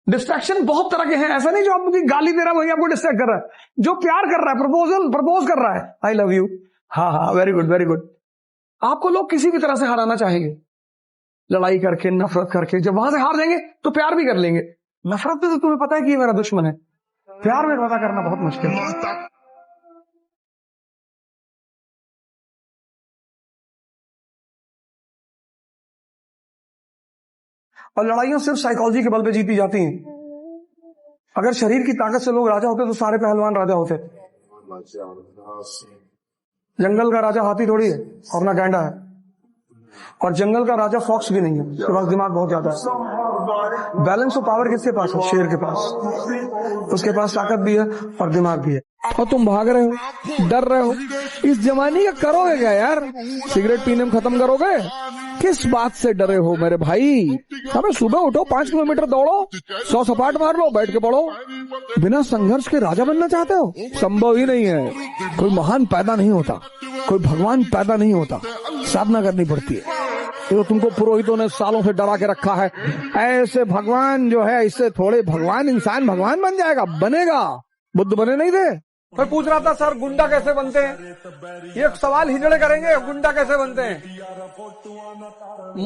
Distraction बहुत तरह के हैं, ऐसा नहीं जो आपकी गाली दे रहा है वही आपको डिस्ट्रैक्ट कर रहा है। जो प्यार कर रहा है, प्रपोज कर रहा है, आई लव यू, हाँ हाँ वेरी गुड वेरी गुड, आपको लोग किसी भी तरह से हराना चाहेंगे, लड़ाई करके, नफरत करके। जब वहां से हार जाएंगे तो प्यार भी कर लेंगे। नफरत में तो तुम्हें पता है कि ये मेरा दुश्मन है, प्यार में पता करना बहुत मुश्किल है। और लड़ाइयां सिर्फ साइकोलॉजी के बल पे जीती जाती हैं। अगर शरीर की ताकत से लोग राजा होते तो सारे पहलवान राजा होते। जंगल का राजा हाथी थोड़ी है, अपना गैंडा है। और जंगल का राजा फॉक्स भी नहीं है, उसके पास दिमाग बहुत ज्यादा है। बैलेंस ऑफ पावर किसके पास है? शेर के पास। उसके पास ताकत भी है और दिमाग भी है। और तुम भाग रहे हो, डर रहे हो। इस जवानी का करोगे क्या यार? सिगरेट पीने में खत्म करोगे? किस बात से डरे हो मेरे भाई? अबे सुबह उठो, 5 किलोमीटर दौड़ो, 100 सपाट मार लो, बैठ के पढ़ो। बिना संघर्ष के राजा बनना चाहते हो? संभव ही नहीं है। कोई महान पैदा नहीं होता, कोई भगवान पैदा नहीं होता, साधना करनी पड़ती है। तो तुमको पुरोहितों ने सालों से डरा के रखा है, ऐसे भगवान जो है, इससे थोड़े भगवान, इंसान भगवान बन जाएगा, बनेगा। बुद्ध बने नहीं थे। मैं पूछ रहा था सर गुंडा कैसे बनते हैं, ये सवाल हिजड़े करेंगे, गुंडा कैसे बनते हैं?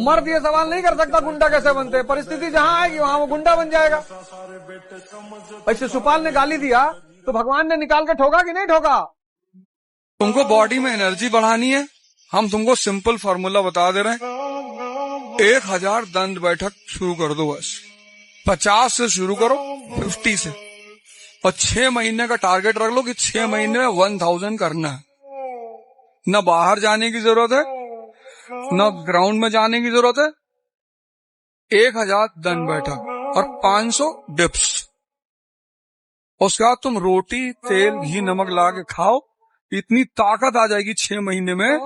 मर्द ये सवाल नहीं कर सकता गुंडा कैसे बनते हैं। परिस्थिति जहां आएगी वहां वो गुंडा बन जाएगा। ऐसे सुपाल ने गाली दिया तो भगवान ने निकाल के ठोका कि नहीं ठोका? तुमको बॉडी में एनर्जी बढ़ानी है, हम तुमको सिंपल फॉर्मूला बता दे रहे हैं। 1000 दंड बैठक शुरू कर दो बस। 50 से शुरू करो, 50 से, और 6 महीने का टारगेट रख लो कि 6 महीने में 1000 करना है। न बाहर जाने की जरूरत है, न ग्राउंड में जाने की जरूरत है। 1000 दंड बैठक और 500 डिप्स। उसके बाद तुम रोटी, तेल, घी, नमक ला के खाओ। इतनी ताकत आ जाएगी 6 महीने में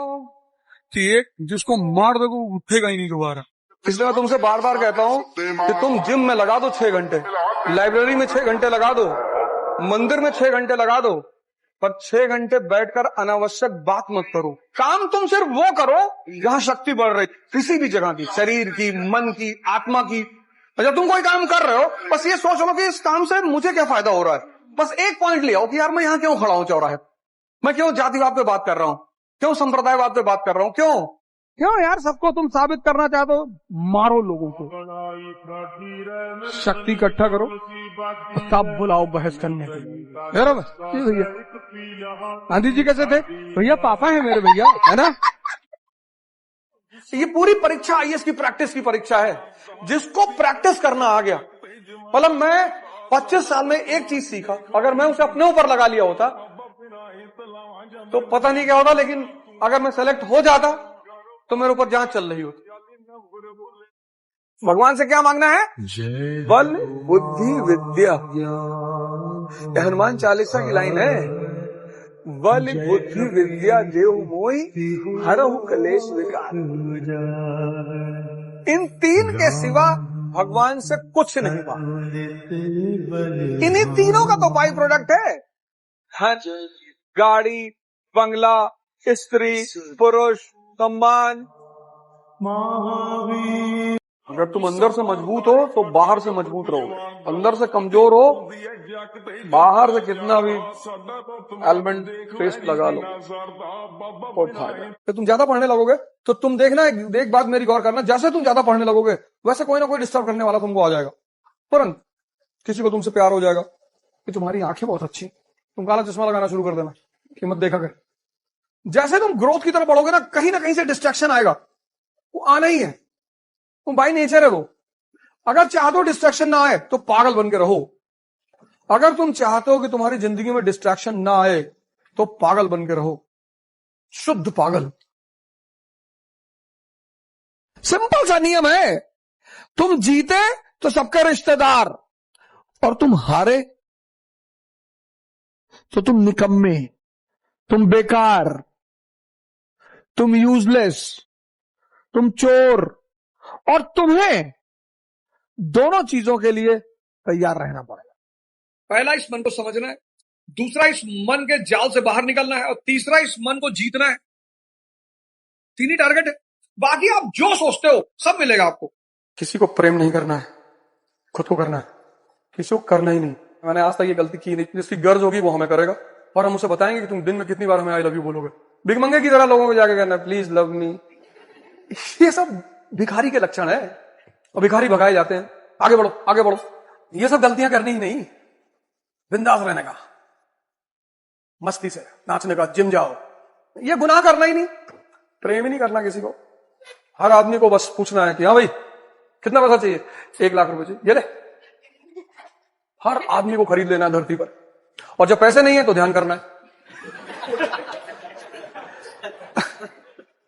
कि एक जिसको मार दो उठेगा ही नहीं दोबारा। इसलिए मैं तुमसे बार बार कहता हूँ कि तुम जिम में लगा दो 6 घंटे, लाइब्रेरी में 6 घंटे लगा दो, मंदिर में 6 घंटे लगा दो, पर 6 घंटे बैठकर अनावश्यक बात मत करो। काम तुम सिर्फ वो करो जहां शक्ति बढ़ रही, किसी भी जगह की, शरीर की, मन की, आत्मा की। जब तुम कोई काम कर रहे हो, बस ये सोच लो कि इस काम से मुझे क्या फायदा हो रहा है। बस एक पॉइंट ले आओ कि यार मैं यहाँ क्यों खड़ा हूं चौराहे, मैं क्यों जातिवाद पे बात कर रहा हूं, क्यों संप्रदायवाद पे बात कर रहा हूं, क्यों यार सबको तुम साबित करना चाहते हो? मारो लोगों को, शक्ति इकट्ठा करो, तब बुलाओ बहस करने के लिए। भैया गांधी जी कैसे थे? भैया पापा है मेरे, भैया है ना। ये पूरी परीक्षा आईएएस की प्रैक्टिस की परीक्षा है। जिसको प्रैक्टिस करना आ गया, मतलब मैं 25 साल में एक चीज सीखा, अगर मैं उसे अपने ऊपर लगा लिया होता तो पता नहीं क्या होता, लेकिन अगर मैं सेलेक्ट हो जाता तो मेरे ऊपर जांच चल रही होती। भगवान से क्या मांगना है? बल, बुद्धि, विद्या। यह हनुमान चालीसा की लाइन है। बल, बुद्धि, विद्या देहु मोहि, हरहु कलेश विकार। इन 3 के सिवा भगवान से कुछ नहीं मांगा। इन्हीं तीनों का तो बाई प्रोडक्ट है। गाड़ी, बंगला, स्त्री, पुरुष, सम्मान। अगर तुम अंदर से मजबूत हो तो बाहर से मजबूत रहोगे, अंदर से कमजोर हो, बाहर से कितना भी एलिमेंट पेस्ट लगा लो तो तुम ज्यादा पढ़ने लगोगे तो तुम देखना, एक बात मेरी गौर करना, जैसे तुम ज्यादा पढ़ने लगोगे वैसे कोई ना कोई डिस्टर्ब करने वाला तुमको आ जाएगा। तुरंत किसी को तुमसे प्यार हो जाएगा कि तुम्हारी आंखें बहुत अच्छी, तुम काला चश्मा लगाना शुरू कर देना, कीमत देखा कर। जैसे तुम ग्रोथ की तरफ बढ़ोगे ना कहीं से डिस्ट्रैक्शन आएगा, वो आना ही है, तुम बाई नेचर है वो। अगर चाहते हो डिस्ट्रैक्शन ना आए तो पागल बन के रहो। अगर तुम चाहते हो कि तुम्हारी जिंदगी में डिस्ट्रैक्शन ना आए तो पागल बन के रहो, शुद्ध पागल। सिंपल सा नियम है, तुम जीते तो सबके रिश्तेदार, और तुम हारे तो तुम निकम्मे, तुम बेकार, तुम यूजलेस, तुम चोर। और तुम्हें दोनों चीजों के लिए तैयार रहना पड़ेगा। पहला, इस मन को समझना है, दूसरा इस मन के जाल से बाहर निकलना है, और तीसरा इस मन को जीतना है। 3 ही टारगेट है, बाकी आप जो सोचते हो सब मिलेगा आपको। किसी को प्रेम नहीं करना है, खुद को करना है। किसी को करना ही नहीं। मैंने आज तक ये गलती की नहीं। जिसकी गर्ज होगी वो हमें करेगा और हम उसे बताएंगे कि तुम दिन में कितनी बार हमें आई लव यू बोलोगे। भिखमंगे की तरह लोगों को जाके कहना प्लीज लव मी, ये सब भिखारी के लक्षण है और भिखारी भगाए जाते हैं। आगे बढ़ो आगे बढ़ो, ये सब गलतियां करनी ही नहीं। बिंदास रहने का, मस्ती से नाचने का, जिम जाओ, ये गुनाह करना ही नहीं। प्रेम ही नहीं करना किसी को। हर आदमी को बस पूछना है कि हाँ भाई कितना पैसा चाहिए, 1 लाख रुपए चाहिए, ये ले। हर आदमी को खरीद लेना है धरती पर, और जब पैसे नहीं है तो ध्यान करना है।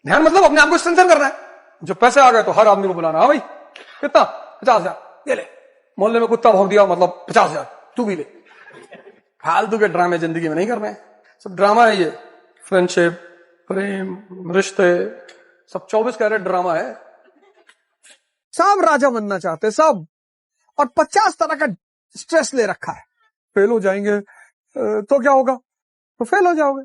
ध्यान मतलब अपने आप को स्ट्रेंथन करना है। जब पैसे आ गए तो हर आदमी को बुलाना, हाँ भाई कितना, 50,000, ये ले। मोहल्ले में कुत्ता भौंक दिया मतलब 50,000 तू भी ले। फालतू के ड्रामे जिंदगी में नहीं करने, सब ड्रामा है ये। फ्रेंडशिप, प्रेम, रिश्ते, सब 24 कैरेट ड्रामा है। सब राजा बनना चाहते सब, और 50 तरह का स्ट्रेस ले रखा है। फेल हो जाएंगे तो क्या होगा, तो फेल हो जाओगे,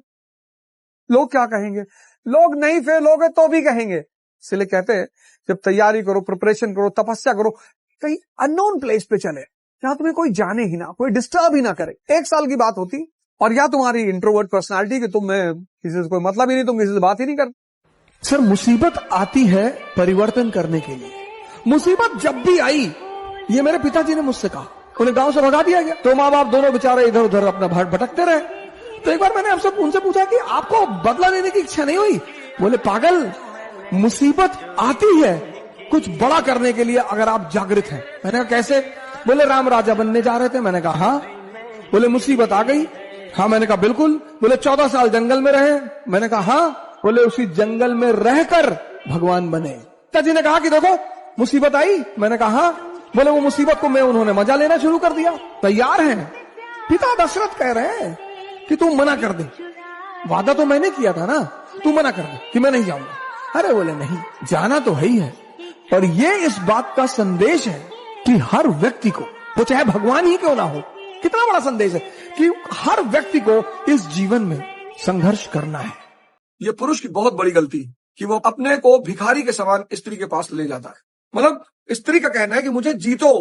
लोग क्या कहेंगे, लोग नहीं फेल हो गए तो भी कहेंगे। इसलिए कहते हैं जब तैयारी करो, प्रिपरेशन करो, तपस्या करो, कहीं अननोन प्लेस पे चले जहां तुम्हें कोई जाने ही ना, कोई डिस्टर्ब ही ना करे। 1 साल की बात होती, और या तुम्हारी इंट्रोवर्ट पर्सनालिटी कि तुम्हें किसी से कोई मतलब ही नहीं, तुम किसी से बात ही नहीं करते। सर मुसीबत आती है परिवर्तन करने के लिए। मुसीबत जब भी आई, ये मेरे पिताजी ने मुझसे कहा, उन्हें गांव से भगा दिया गया, तो माँ बाप दोनों बेचारे इधर उधर अपना भटकते रहे। तो एक बार मैंने आपसे उनसे पूछा कि आपको बदला लेने की इच्छा नहीं हुई? बोले पागल, मुसीबत आती है कुछ बड़ा करने के लिए अगर आप जागृत हैं। मैंने कहा कैसे? बोले राम राजा बनने जा रहे थे। मैंने कहा हाँ। बोले मुसीबत आ गई? हाँ। मैंने कहा बिल्कुल। बोले 14 साल जंगल में रहे? मैंने कहा हाँ। बोले उसी जंगल में रहकर भगवान बने। पिताजी ने कहा कि देखो मुसीबत आई? मैंने कहा हाँ। बोले वो मुसीबत को मैं उन्होंने मजा लेना शुरू कर दिया। तैयार हैं? पिता दशरथ कह रहे हैं कि तू मना कर दे, वादा तो मैंने किया था ना, तू मना कर दे कि मैं नहीं जाऊंगा। अरे बोले नहीं, जाना तो है ही है। और ये इस बात का संदेश है कि हर व्यक्ति को, वो चाहे भगवान ही क्यों ना हो, कितना बड़ा संदेश है कि हर व्यक्ति को इस जीवन में संघर्ष करना है। ये पुरुष की बहुत बड़ी गलती कि वो अपने को भिखारी के समान स्त्री के पास ले जाता है। मतलब स्त्री का कहना है कि मुझे जीतो।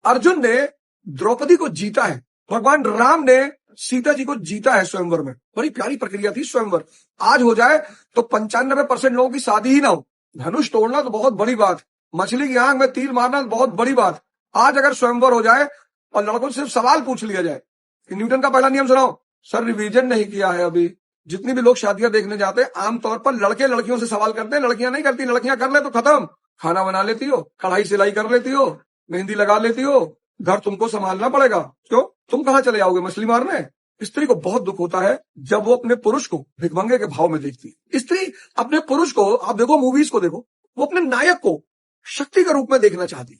अर्जुन ने द्रौपदी को जीता है, भगवान राम ने सीता जी को जीता है स्वयंवर में। बड़ी प्यारी प्रक्रिया थी स्वयंवर। आज हो जाए तो 95% लोगों की शादी ही ना हो। धनुष तोड़ना तो बहुत बड़ी बात, मछली की आंख में तीर मारना तो बहुत बड़ी बात। आज अगर स्वयंवर हो जाए और लड़कों से सिर्फ सवाल पूछ लिया जाए कि न्यूटन का पहला नियम सुनाओ, सर रिवीजन नहीं किया है अभी। जितनी भी लोग शादियां देखने जाते हैं आमतौर पर लड़के लड़कियों से सवाल करते हैं, लड़कियां नहीं करती। लड़कियां कर ले तो खत्म, खाना बना लेती हो, कढ़ाई सिलाई कर लेती हो, मेहंदी लगा लेती हो, घर तुमको संभालना पड़ेगा। क्यों? तुम कहां चले जाओगे मछली मारने? स्त्री को बहुत दुख होता है जब वो अपने पुरुष को भिखमंगे के भाव में देखती है। स्त्री अपने पुरुष को, आप देखो मूवीज को देखो, वो अपने नायक को शक्ति के रूप में देखना चाहती।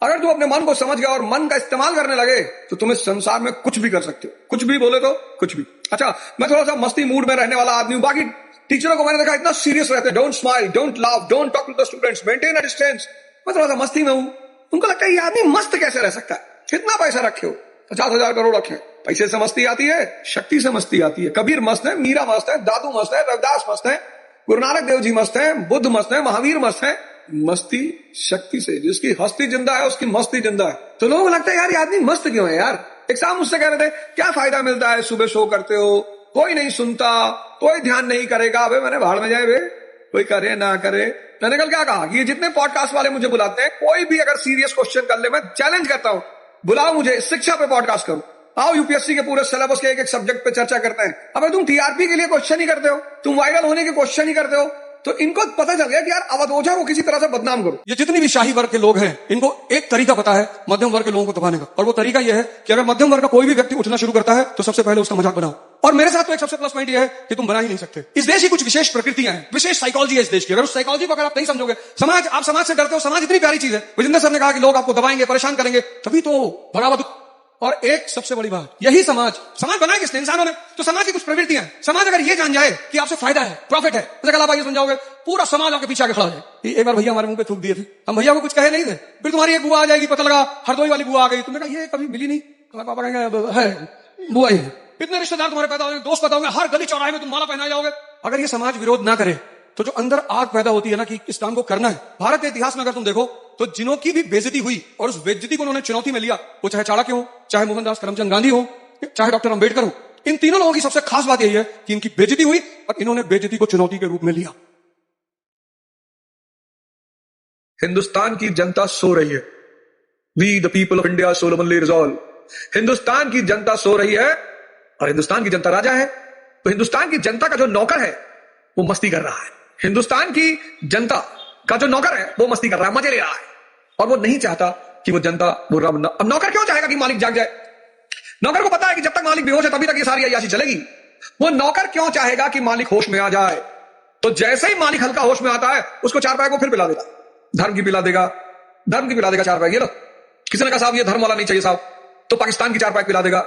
अगर तुम अपने मन को समझ गया और मन का इस्तेमाल करने लगे तो तुम इस संसार में कुछ भी कर सकते हो। कुछ भी बोले तो कुछ भी। अच्छा, मैं थोड़ा सा मस्ती मूड में रहने वाला आदमी हूं। बाकी टीचरों को मैंने देखा इतना सीरियस रहते हैं, don't smile, don't laugh, don't talk to the students, maintain a distance. मैं थोड़ा सा मस्ती में हूं। उनको लगता है ये आदमी मस्त कैसे रह सकता है, कितना पैसा रखे हो, 50,000 करोड़ रखे। पैसे से मस्ती आती है, शक्ति से मस्ती आती है। कबीर मस्त है, मीरा मस्त है, दादू मस्त है, रविदास मस्त है, गुरु नानक देव जी मस्त है, बुद्ध मस्त है, महावीर मस्त है। मस्ती शक्ति से, जिसकी हस्ती जिंदा है उसकी मस्ती जिंदा है। तो लोगों को लगता है यार ये आदमी मस्त क्यों है यार। एक साहब मुझसे कह रहे थे क्या फायदा मिलता है, सुबह शो करते हो, कोई नहीं सुनता, कोई ध्यान नहीं करेगा। अबे मैंने भाड़ में जाए बे, कोई करे ना करे। मैंने कल क्या कहा कि ये जितने पॉडकास्ट वाले मुझे बुलाते हैं, कोई भी अगर सीरियस क्वेश्चन कर ले, मैं चैलेंज करता हूं, बुलाओ मुझे, शिक्षा पे पॉडकास्ट करो, आओ यूपीएससी के पूरे सिलेबस के एक एक सब्जेक्ट पे चर्चा करते हैं। अबे तुम टीआरपी के लिए क्वेश्चन ही करते हो, तुम वायरल होने के क्वेश्चन ही करते हो। तो इनको पता चल गया कि यार अवध ओझा को किसी तरह से बदनाम करो। ये जितनी भी शाही वर्ग के लोग हैं, इनको एक तरीका पता है मध्यम वर्ग के लोगों को दबाने का, और वो तरीका ये है कि अगर मध्यम वर्ग का कोई भी व्यक्ति उठना शुरू करता है तो सबसे पहले उसका मजाक बनाओ। और मेरे साथ तो एक सबसे प्लस पॉइंट ये है कि तुम बना ही नहीं सकते। इस देश की कुछ विशेष प्रकृतियां हैं, विशेष साइकोलॉजी है इस देश की। अगर उस साइकोलॉजी को अगर आप नहीं समझोगे, समाज, आप समाज से डरते हो, समाज इतनी प्यारी चीज है। विजेंद्र सर ने कहा कि लोग आपको दबाएंगे, परेशान करेंगे, तभी तो बगावत। और एक सबसे बड़ी बात, यही समाज बनाया किसने? इंसानों ने। तो समाज की कुछ प्रवृत्तियां हैं। समाज अगर ये जान जाए कि आपसे फायदा है, प्रॉफिट है, जैसे कल आप ये समझाओगे, पूरा समाज आपके पीछे आके खड़ा हो जाए। एक बार भैया हमारे मुंह पे थूक दिए थे, हम भैया को कुछ कहे नहीं थे। फिर तुम्हारी एक बुआ आ जाएगी, पता लगा हरदोई वाली बुआ आ गई, तुमने कहा ये कभी मिली नहीं, पापा कहेंगे है बुआ ही है। इतने रिश्तेदार तुम्हारे पैदा होंगे, दोस्त पैदा होंगे, हर गली चौराहे में तुम माला पहनाए जाओगे। अगर ये समाज विरोध ना करे तो जो अंदर आग पैदा होती है ना कि इस काम को करना है। भारत के इतिहास में अगर तुम देखो तो जिनों की भी बेइज्जती हुई और उस बेइज्जती को उन्होंने चुनौती में लिया, वो चाहे चाणक्य हो, चाहे मोहनदास करमचंद गांधी हो, चाहे डॉक्टर अंबेडकर हो, इन तीनों लोगों की सबसे खास बात यही है कि इनकी बेइज्जती हुई और इन्होंने बेइज्जती को चुनौती के रूप में लिया। हिंदुस्तान की जनता सो रही है। We the people of India solemnly resolve. Hindustan की जनता सो रही है और हिंदुस्तान की जनता राजा है। तो हिंदुस्तान की जनता का जो नौकर है वो मस्ती कर रहा है। हिंदुस्तान की जनता का जो नौकर है वो मस्ती कर रहा है, मजे ले रहा है, और वो नहीं चाहता कि वो जनता वो रब न... अब नौकर क्यों चाहेगा कि मालिक जाग जाए? नौकर को पता है कि जब तक मालिक बेहोश है तभी तक ये सारी अय्याशी चलेगी। वो नौकर क्यों चाहेगा कि मालिक होश में आ जाए? तो जैसे ही मालिक हल्का होश में आता है उसको चार पैक को फिर पिला देगा, धर्म की पिला देगा, धर्म की पिला देगा चार पैक। ये लो, किसी ने कहा साहब ये धर्म वाला नहीं चाहिए साहब, तो पाकिस्तान की चार पैक पिला देगा।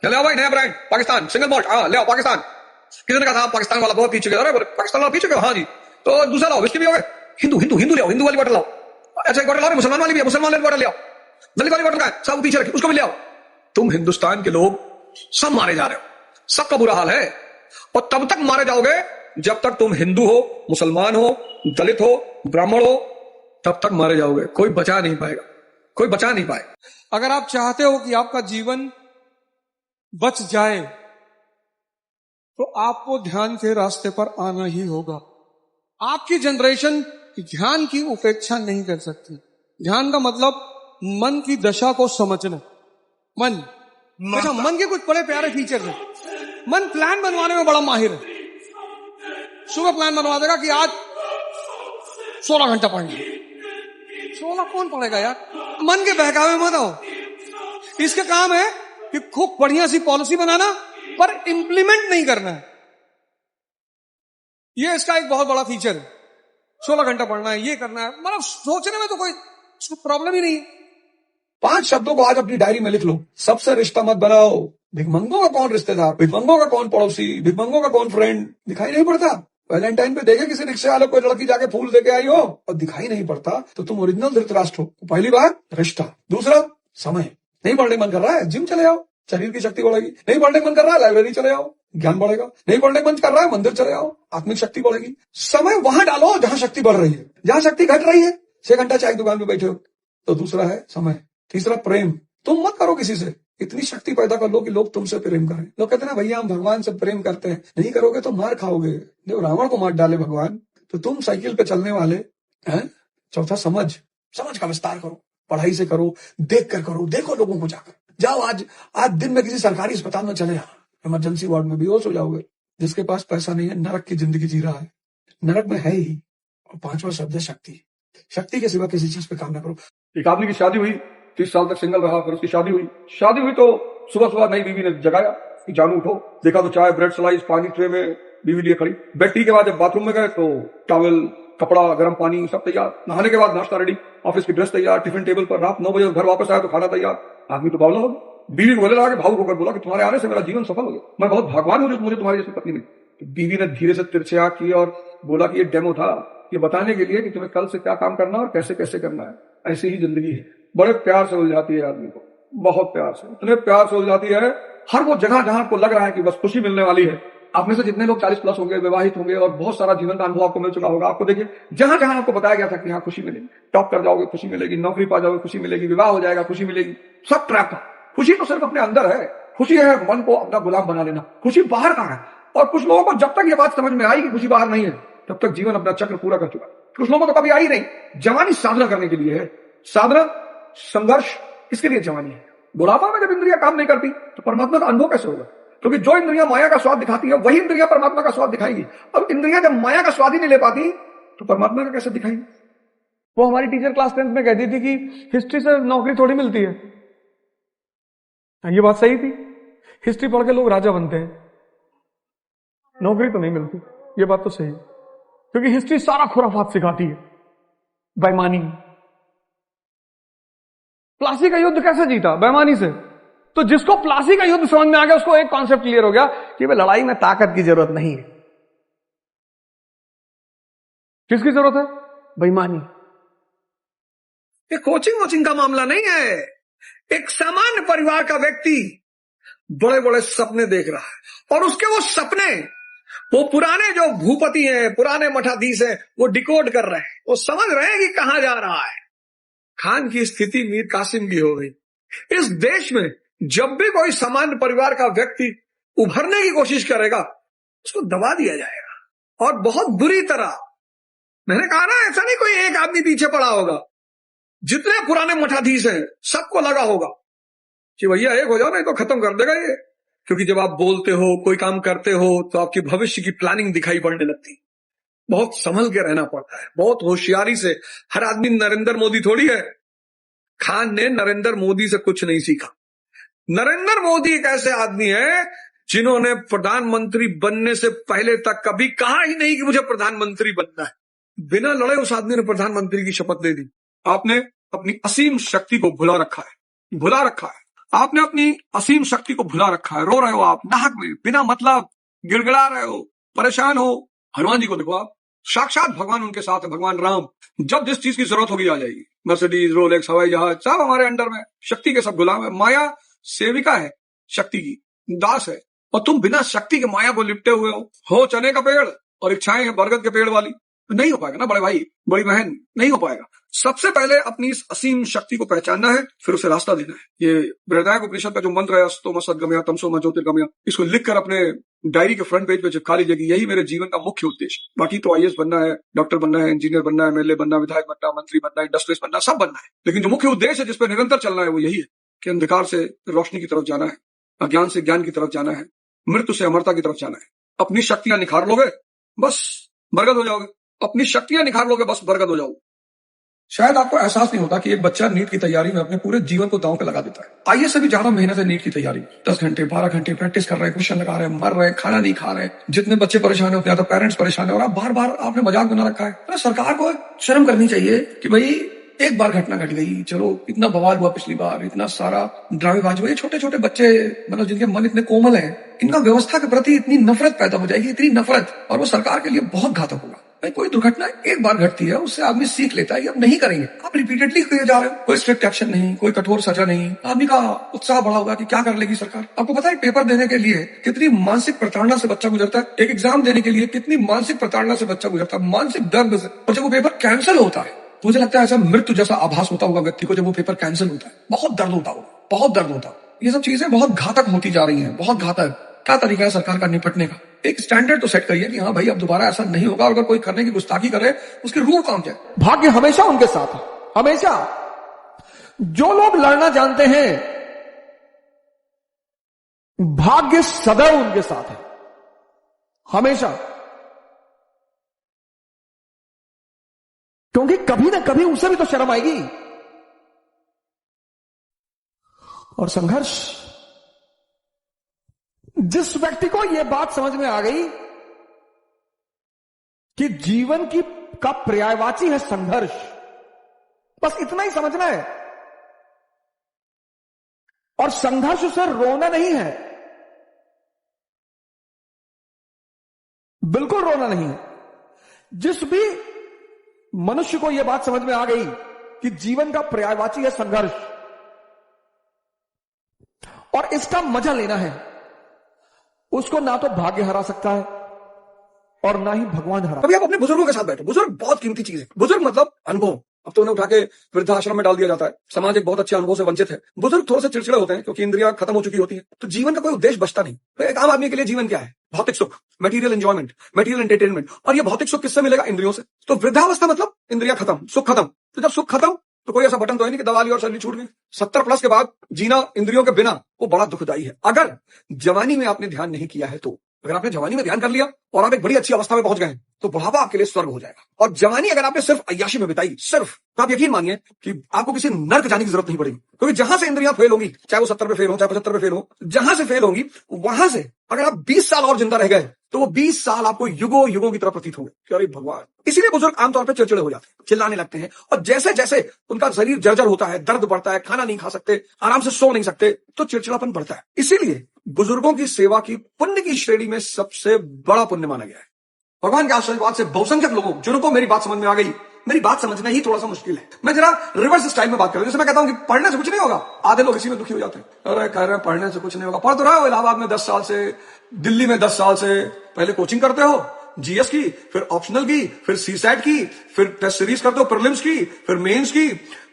ले आओ भाई नया ब्रांड पाकिस्तान सिंगल मॉल्ट, हाँ ले आओ पाकिस्तान। किसी ने कहा साहब पाकिस्तान वाला बहुत पी चुके, अरे पाकिस्तान वाला पी चुके हो, हाँ जी, तो दूसरा लाओ, विस्की भी हो गए, हिंदू हिंदू हिंदू ले आओ, हिंदू वाली बॉटल लाओ। अच्छा एक बॉटल लाओ, मुसलमान वाली भी है, मुसलमान वाली बॉटल ले आओ, दलित वाली बॉटल का है साहब पीछे रखी, उसको भी ले आओ। तुम हिंदुस्तान के लोग सब मारे जा रहे हो, सबका बुरा हाल है, और तब तक मारे जाओगे जब तक तुम हिंदू हो, मुसलमान हो, दलित हो, ब्राह्मण हो, तब तक मारे जाओगे। कोई बचा नहीं पाएगा, कोई बचा नहीं पाएगा। अगर आप चाहते हो कि आपका जीवन बच जाए तो आपको ध्यान के रास्ते पर आना ही होगा। आपकी जनरेशन ध्यान की उपेक्षा नहीं कर सकती। ध्यान का मतलब मन की दशा को समझना। मन अच्छा, मन के कुछ बड़े प्यारे फीचर हैं। मन प्लान बनवाने में बड़ा माहिर है। सुबह प्लान बनवा देगा कि आज 16 घंटा पढ़ेंगे। 16 कौन पढ़ेगा यार? मन के बहकावे मत आओ। इसका काम है कि खूब बढ़िया सी पॉलिसी बनाना, पर इंप्लीमेंट नहीं करना है। ये इसका एक बहुत बड़ा फीचर है। 16 घंटा पढ़ना है, ये करना है, मतलब सोचने में तो कोई प्रॉब्लम ही नहीं है। 5 शब्दों को आज अपनी डायरी में लिख लो। सबसे रिश्ता मत बनाओ। भिखमंगों का कौन रिश्तेदार, भिखमंगों का कौन पड़ोसी, भिखमंगों का कौन फ्रेंड, दिखाई नहीं पड़ता। वैलेंटाइन पे देखे किसी रिक्शे वाले कोई लड़की जाके फूल देके आई हो और दिखाई नहीं पड़ता, तो तुम ओरिजिनल धृतराष्ट्र हो। पहली बात रिश्ता, दूसरा समय। नहीं पढ़ने मन कर रहा है, जिम चले जाओ, शरीर की शक्ति बढ़ेगी। नहीं पढ़ने मन कर रहा है, लाइब्रेरी चले जाओ, ज्ञान बढ़ेगा। नहीं पढ़ने मन कर रहा है, मंदिर चले जाओ, आत्मिक शक्ति बढ़ेगी। समय वहां डालो जहां शक्ति बढ़ रही है। जहां शक्ति घट रही है 6 घंटा चाय की दुकान में बैठे हो, तो दूसरा है समय। तीसरा प्रेम। तुम मत करो किसी से, इतनी शक्ति पैदा कर लो कि लोग तुमसे प्रेम करें। लोग कहते हैं ना भैया हम भगवान से प्रेम करते हैं, नहीं करोगे तो मार खाओगे। जब रावण को मार डाले भगवान, तो तुम साइकिल पे चलने वाले हैं। चौथा समझ का विस्तार करो, पढ़ाई से करो, देख कर करो, देखो लोगों को जाकर। जाओ आज दिन में किसी सरकारी अस्पताल में चले जाओ, इमरजेंसी वार्ड में बेहोश हो जाओगे। जिसके पास पैसा नहीं है नरक की जिंदगी जी रहा है, नरक में है ही। और 5वां शब्द है शक्ति। शक्ति के सिवा किसी चीज पे काम ना करो। एक आदमी की शादी हुई, 30 साल तक सिंगल रहा, फिर उसकी शादी हुई तो सुबह सुबह नई बीवी ने जगाया कि जानू उठो। देखा तो चाय, ब्रेड स्लाइस, पानी ट्रे में बीवी लिए खड़ी। बेड टी के बाद जब बाथरूम में गए तो टॉवल, कपड़ा, गर्म पानी सब तैयार। नहाने के बाद नाश्ता रेडी, ऑफिस की ड्रेस तैयार, टिफिन टेबल पर। रात 9 बजे घर वापस आया तो खाना तैयार। आदमी तो बावला हो गया। बीवी को बोले लगा कि भावुक होकर बोला कि तुम्हारे आने से मेरा जीवन सफल हो गया, मैं बहुत भगवान हूं जो मुझे तुम्हारी जैसी पत्नी मिली। तो बीवी ने धीरे से तिरछे आंख की और बोला कि ये डेमो था, ये बताने के लिए कि तुम्हें कल से क्या काम करना और कैसे कैसे करना है। ऐसी ही जिंदगी है। बड़े प्यार से उलझाती है आदमी को, बहुत प्यार से, इतने प्यार से उलझाती है। हर वो जगह जहां आपको लग रहा है कि बस खुशी मिलने वाली है। आप में से जितने लोग 40 प्लस होंगे, विवाहित होंगे और बहुत सारा जीवन का अनुभव आपको मिल चुका होगा, आपको देखिए जहां जहां आपको बताया गया था कि यहाँ खुशी मिलेगी, टॉप कर जाओगे खुशी मिलेगी, नौकरी पा जाओगे खुशी मिलेगी, विवाह हो जाएगा खुशी मिलेगी, सब ट्रैप था। खुशी तो सिर्फ अपने अंदर है। खुशी है मन को अपना गुलाम बना लेना। खुशी बाहर कहाँ है? और कुछ लोगों को जब तक ये बात समझ में आई कि खुशी बाहर नहीं है, तब तक जीवन अपना चक्र पूरा कर चुका। कुछ लोगों को तो कभी आई नहीं। जवानी साधना करने के लिए है। साधना, संघर्ष, इसके लिए जवानी है। बुढ़ापा में जब इंद्रियां काम नहीं करती तो परमात्मा का अनुभव कैसे होगा? क्योंकि जो इंद्रियां माया का स्वाद दिखाती है वही इंद्रियां परमात्मा का स्वाद दिखाएंगी। अब इंद्रियां जब माया का स्वाद ही नहीं ले पाती तो परमात्मा का कैसे दिखाएंगी? वो हमारी टीचर क्लास 10th में कहती थी कि हिस्ट्री से नौकरी थोड़ी मिलती है। ये बात सही थी। हिस्ट्री पढ़ के लोग राजा बनते हैं, नौकरी तो नहीं मिलती। ये बात तो सही है, क्योंकि हिस्ट्री सारा खुराफात सिखाती है, बेईमानी। प्लासी का युद्ध कैसे जीता? बेईमानी से। तो जिसको प्लासी का युद्ध समझ में आ गया उसको एक कॉन्सेप्ट क्लियर हो गया कि भाई लड़ाई में ताकत की जरूरत नहीं है। किसकी जरूरत है? बेईमानी। ये कोचिंग का मामला नहीं है। एक सामान्य परिवार का व्यक्ति बड़े बड़े सपने देख रहा है और उसके वो सपने वो पुराने जो भूपति हैं, पुराने मठाधीश हैं, वो डिकोड कर रहे हैं। वो समझ रहे हैं कि कहां जा रहा है। खान की स्थिति मीर कासिम की हो गई। इस देश में जब भी कोई सामान्य परिवार का व्यक्ति उभरने की कोशिश करेगा, उसको दबा दिया जाएगा और बहुत बुरी तरह। मैंने कहा ना, ऐसा नहीं कोई एक आदमी पीछे पड़ा होगा, जितने पुराने मठाधीश हैं सबको लगा होगा कि भैया एक हो जाओ, नहीं तो खत्म कर देगा ये। क्योंकि जब आप बोलते हो, कोई काम करते हो, तो आपकी भविष्य की प्लानिंग दिखाई पड़ने लगती। बहुत संभल के रहना पड़ता है, बहुत होशियारी से। हर आदमी नरेंद्र मोदी थोड़ी है। खान ने नरेंद्र मोदी से कुछ नहीं सीखा। नरेंद्र मोदी एक ऐसे आदमी है जिन्होंने प्रधानमंत्री बनने से पहले तक कभी कहा ही नहीं कि मुझे प्रधानमंत्री बनना है। बिना लड़े उस आदमी ने प्रधानमंत्री की शपथ दे दी। आपने अपनी असीम शक्ति को भुला रखा है, भुला रखा है। आपने अपनी असीम शक्ति को भुला रखा है। रो रहे हो आप नाहक में, बिना मतलब गिड़गिड़ा रहे हो, परेशान हो। हनुमान जी को देखो आप, साक्षात भगवान उनके साथ है, भगवान राम। जब जिस चीज की जरूरत होगी आ जाएगी। मर्सिडीज, रोलेक्स, हवाई जहाज सब हमारे अंडर में। शक्ति के सब गुलाम है। माया सेविका है, शक्ति की दास है। और तुम बिना शक्ति के माया को लिपटे हुए हो चने का पेड़ और इच्छाएं हैं बरगद के पेड़ वाली। नहीं हो पाएगा ना बड़े भाई, बड़ी बहन, नहीं हो पाएगा। सबसे पहले अपनी इस असीम शक्ति को पहचानना है, फिर उसे रास्ता देना है। ये बृहदारण्यक उपनिषद का जो मंत्र है, अस्तोम सद्गमया तमसो ज्योतिर्गमया, इसको लिखकर अपने डायरी के फ्रंट पेज पे चिपका लीजिए कि यही मेरे जीवन का मुख्य उद्देश्य। बाकी तो आईएएस बनना है, डॉक्टर बनना है, इंजीनियर बनना है, एमएलए बनना, विधायक बनना, मंत्री बनना, इंडस्ट्रियलिस्ट बनना, सब बनना है। लेकिन जो मुख्य उद्देश्य है जिस पर निरंतर चलना है वो यही है कि अंधकार से रोशनी की तरफ जाना है, अज्ञान से ज्ञान की तरफ जाना है, मृत्यु से अमरता की तरफ जाना है। अपनी शक्तियां निखार लोगे, बस बरगद हो जाओगे। अपनी शक्तियां निखार लोगे, बस बरगद हो जाओगे। शायद आपको एहसास नहीं होता कि एक बच्चा नीट की तैयारी में अपने पूरे जीवन को दांव पे लगा देता है। आईएएस से भी ज्यादा मेहनत है नीट की तैयारी। 10 घंटे 12 घंटे प्रैक्टिस कर रहे हैं, क्वेश्चन लगा रहे हैं, मर रहे हैं, खाना नहीं खा रहे। जितने बच्चे परेशान है उतने ज्यादा पेरेंट्स परेशान है। और आप बार बार आपने मजाक बना रखा है। अरे सरकार को शर्म करनी चाहिए कि भाई एक बार घटना घट गई, चलो इतना बवाल हुआ पिछली बार, इतना सारा ड्रामेबाज हुआ। ये छोटे छोटे बच्चे मतलब जिनके मन इतने कोमल हैं, इनका व्यवस्था के प्रति इतनी नफरत पैदा हो जाएगी, इतनी नफरत, और वो सरकार के लिए बहुत घातक होगा। भाई कोई दुर्घटना एक बार घटती है, उससे आदमी सीख लेता है, अब नहीं करेंगे। आप रिपीटेडली किए जा रहे हो, कोई स्ट्रिक्ट एक्शन नहीं, कोई कठोर सजा नहीं। आदमी का उत्साह बढ़ा होगा कि क्या कर लेगी सरकार। आपको पता है पेपर देने के लिए कितनी मानसिक प्रताड़ना से बच्चा गुजरता है। एक एग्जाम देने के लिए कितनी मानसिक प्रताड़ना से बच्चा गुजरता है, मानसिक दर्द से। और जब वो पेपर कैंसिल होता है, मुझे लगता है ऐसा मृत्यु जैसा आभास होता होगा व्यक्ति को जब वो पेपर कैंसिल होता है। बहुत दर्द होता होगा, बहुत दर्द होता। ये सब चीजें बहुत घातक होती जा रही हैं, बहुत घातक। क्या तरीका है सरकार का निपटने का? एक स्टैंडर्ड तो सेट करिए कि हाँ भाई अब दोबारा ऐसा नहीं होगा। अगर कोई करने की गुस्ताखी करे, उसकी रूल काम क्या है? भाग्य हमेशा उनके साथ है, हमेशा। जो लोग लड़ना जानते हैं, भाग्य सदैव उनके साथ है, हमेशा। क्योंकि कभी ना कभी उसे भी तो शर्म आएगी। और संघर्ष, जिस व्यक्ति को यह बात समझ में आ गई कि जीवन का पर्यायवाची है संघर्ष, बस इतना ही समझना है। और संघर्ष से रोना नहीं है, बिल्कुल रोना नहीं है। जिस भी मनुष्य को यह बात समझ में आ गई कि जीवन का पर्यायवाची है संघर्ष और इसका मजा लेना है, उसको ना तो भाग्य हरा सकता है और ना ही भगवान हरा। कभी आप अपने बुजुर्गों के साथ बैठो। बुजुर्ग बहुत कीमती चीज है। बुजुर्ग मतलब अनुभव। अब तो उन्हें उठा के वृद्धाश्रम में डाल दिया जाता है। समाज एक बहुत अच्छे अनुभव से वंचित है। बुजुर्ग थोड़े से चिड़चिड़े होते हैं क्योंकि इंद्रियां खत्म हो चुकी होती है, तो जीवन का कोई उद्देश्य बचता नहीं। तो एक आम आदमी के लिए जीवन क्या है? भौतिक सुख, मटेरियल एंजॉयमेंट, मटेरियल एंटरटेनमेंट। और ये भौतिक सुख किससे मिलेगा? इंद्रियों से। तो वृद्धावस्था मतलब इंद्रियां खत्म, सुख खत्म। तो जब सुख खत्म तो कोई ऐसा बटन तो है नहीं कि दबा ली और शरीर छूट गई। 70+ के बाद जीना इंद्रियों के बिना वो बड़ा दुखदायी है। अगर जवानी में आपने ध्यान नहीं किया है, तो अगर आपने जवानी में ध्यान कर लिया और आप एक बड़ी अच्छी अवस्था में पहुंच गए, तो बुढ़ापा आपके लिए स्वर्ग हो जाएगा। और जवानी अगर आपने सिर्फ अय्याशी में बिताई, सिर्फ, तो आप यकीन मानिए कि आपको किसी नर्क जाने की जरूरत नहीं पड़ेगी। क्योंकि जहां से इंद्रियां फेल होंगी, चाहे वो 70 पे फेल हो, चाहे 75 पे फेल हो, जहां से फेल होंगी, वहां से अगर आप 20 साल और जिंदा रह गए, तो वो 20 साल आपको युगों युगों की तरह प्रतीत होंगे कि अरे भगवान। इसीलिए बुजुर्ग आमतौर पर चिड़चिड़े हो जाते हैं, चिल्लाने लगते हैं। और जैसे जैसे उनका शरीर जर्जर होता है, दर्द बढ़ता है, खाना नहीं खा सकते, आराम से सो नहीं सकते, तो चिड़चिड़ापन बढ़ता है। इसीलिए बुजुर्गों की सेवा की पुण्य की श्रेणी में सबसे बड़ा पुण्य माना गया है। भगवान के आशीर्वाद से बहुसंख्यक लोगों जिनको मेरी बात समझ में आ गई। मेरी बात समझना ही थोड़ा सा मुश्किल है। मैं जरा रिवर्स स्टाइल में बात करूं। जैसे मैं कहता हूं कि पढ़ने से कुछ नहीं होगा, आधे लोग इसी में दुखी हो जाते हैं। अरे कह रहे हैं पढ़ने से कुछ नहीं होगा। पढ़ तो रहे हो, इलाहाबाद में 10 साल से, दिल्ली में 10 साल से, पहले कोचिंग करते हो, जीएस की, फिर ऑप्शनल की, फिर सीसैट की, फिर टेस्ट सीरीज करते हो प्रीलिम्स की, फिर मेंस की,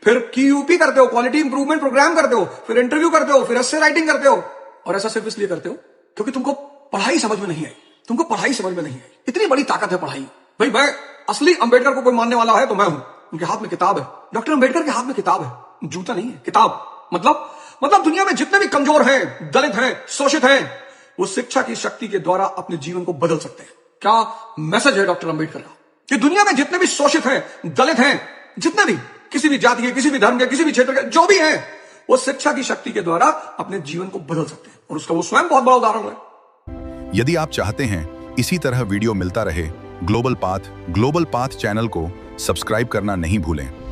फिर क्यूयूपी करते हो, क्वालिटी इंप्रूवमेंट प्रोग्राम करते हो, फिर इंटरव्यू करते हो, फिर एस्से राइटिंग करते हो। और ऐसा सिर्फ इसलिए करते हो क्योंकि तुमको पढ़ाई समझ में नहीं आई। तुमको पढ़ाई समझ में नहीं आई। इतनी बड़ी ताकत है पढ़ाई। भाई मैं असली अंबेडकर को कोई मानने वाला है तो मैं हूं। उनके हाथ में किताब है। डॉक्टर अंबेडकर के हाथ में किताब है, जूता नहीं है, किताब। मतलब दुनिया में जितने भी कमजोर हैं, दलित हैं, शोषित हैं, वो शिक्षा की शक्ति के द्वारा अपने जीवन को बदल सकते हैं। क्या मैसेज है डॉक्टर अंबेडकर का कि दुनिया में जितने भी शोषित हैं, दलित हैं, जितने भी किसी भी जाति के, किसी भी धर्म के, किसी भी क्षेत्र के, जो भी हैं, वो शिक्षा की शक्ति के द्वारा अपने जीवन को बदल सकते हैं। और उसका वो स्वयं बहुत बड़ा उदाहरण है। यदि आप चाहते हैं इसी तरह वीडियो मिलता रहे, ग्लोबल पाथ चैनल को सब्सक्राइब करना नहीं भूलें।